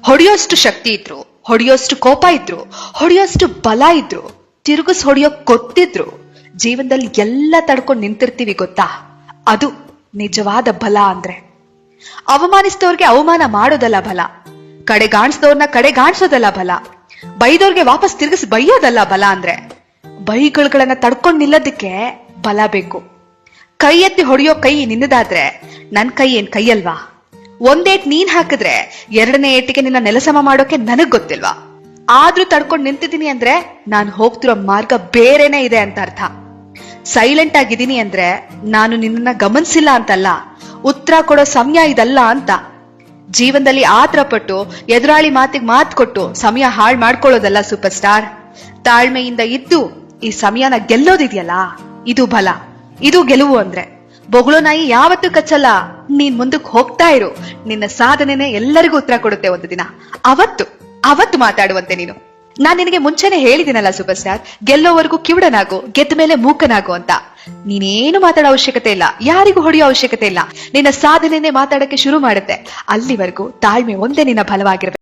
ಹೊಡೆಯೋಷ್ಟು ಶಕ್ತಿ ಇದ್ರು, ಹೊಡೆಯೋಷ್ಟು ಕೋಪ ಇದ್ರು, ಹೊಡೆಯೋಷ್ಟು ಬಲ ಇದ್ರು, ತಿರುಗಿಸ್ ಹೊಡೆಯೋ ಗೊತ್ತಿದ್ರು, ಜೀವನದಲ್ಲಿ ಎಲ್ಲ ತಡ್ಕೊಂಡು ನಿಂತಿರ್ತೀವಿ ಗೊತ್ತಾ? ಅದು ನಿಜವಾದ ಬಲ ಅಂದ್ರೆ. ಅವಮಾನಿಸಿದವ್ರಿಗೆ ಅವಮಾನ ಮಾಡೋದಲ್ಲ ಬಲ, ಕಡೆಗಾಣಿಸಿದವ್ರನ್ನ ಕಡೆಗಾಣಿಸೋದಲ್ಲ ಬಲ, ಬೈದವ್ರಿಗೆ ವಾಪಸ್ ತಿರುಗಿಸಿ ಬೈಯೋದಲ್ಲ ಬಲ ಅಂದ್ರೆ. ಬೈಗಳನ್ನ ತಡ್ಕೊಂಡು ನಿಲ್ಲೋದಕ್ಕೆ ಬಲ ಬೇಕು. ಕೈ ಎತ್ತಿ ಹೊಡೆಯೋ ಕೈ ನಿನ್ನದಾದ್ರೆ ನನ್ ಕೈ ಏನ್ ಕೈಯಲ್ವಾ? ಒಂದೇಟ್ ನೀನ್ ಹಾಕಿದ್ರೆ ಎರಡನೇ ಏಟಿಗೆ ನಿನ್ನ ನೆಲಸಮ ಮಾಡೋಕೆ ನನಗ್ ಗೊತ್ತಿಲ್ವಾ? ಆದ್ರೂ ತಡ್ಕೊಂಡು ನಿಂತಿದ್ದೀನಿ ಅಂದ್ರೆ ನಾನು ಹೋಗ್ತಿರೋ ಮಾರ್ಗ ಬೇರೆನೆ ಇದೆ ಅಂತ ಅರ್ಥ. ಸೈಲೆಂಟ್ ಆಗಿದ್ದೀನಿ ಅಂದ್ರೆ ನಾನು ನಿನ್ನ ಗಮನಿಸಿಲ್ಲ ಅಂತಲ್ಲ, ಉತ್ತರ ಕೊಡೋ ಸಮಯ ಇದಲ್ಲ ಅಂತ. ಜೀವನದಲ್ಲಿ ಆತರ ಪಟ್ಟು ಎದುರಾಳಿ ಮಾತಿಗೆ ಮಾತು ಕೊಟ್ಟು ಸಮಯ ಹಾಳು ಮಾಡ್ಕೊಳ್ಳೋದಲ್ಲ ಸೂಪರ್ ಸ್ಟಾರ್. ತಾಳ್ಮೆಯಿಂದ ಇದ್ದು ಈ ಸಮಯನ ಗೆಲ್ಲೋದಿದೆಯಲ್ಲ, ಇದು ಬಲ, ಇದು ಗೆಲುವು ಅಂದ್ರೆ. ಬೊಗಳೋ ನಾಯಿ ಯಾವತ್ತೂ ಕಚ್ಚಲ್ಲ. ನೀನ್ ಮುಂದಕ್ಕೆ ಹೋಗ್ತಾ ಇರು, ನಿನ್ನ ಸಾಧನೆನೆ ಎಲ್ಲರಿಗೂ ಉತ್ತರ ಕೊಡುತ್ತೆ ಒಂದು ದಿನ. ಅವತ್ತು ಮಾತಾಡುವಂತೆ ನೀನು. ನಾನ್ ನಿನಗೆ ಮುಂಚೆನೆ ಹೇಳಿದಿನಲ್ಲ ಸೂಪರ್ ಸ್ಟಾರ್, ಗೆಲ್ಲೋವರೆಗೂ ಕಿವುಡನಾಗು, ಗೆದ್ದ ಮೇಲೆ ಮೂಕನಾಗು ಅಂತ. ನೀನೇನು ಮಾತಾಡೋ ಅವಶ್ಯಕತೆ ಇಲ್ಲ, ಯಾರಿಗೂ ಹೊಡೆಯೋ ಅವಶ್ಯಕತೆ ಇಲ್ಲ. ನಿನ್ನ ಸಾಧನೆನೆ ಮಾತಾಡಕ್ಕೆ ಶುರು ಮಾಡುತ್ತೆ. ಅಲ್ಲಿವರೆಗೂ ತಾಳ್ಮೆ ಒಂದೇ ನಿನ್ನ ಬಲವಾಗಿರ್ಬೇಕು.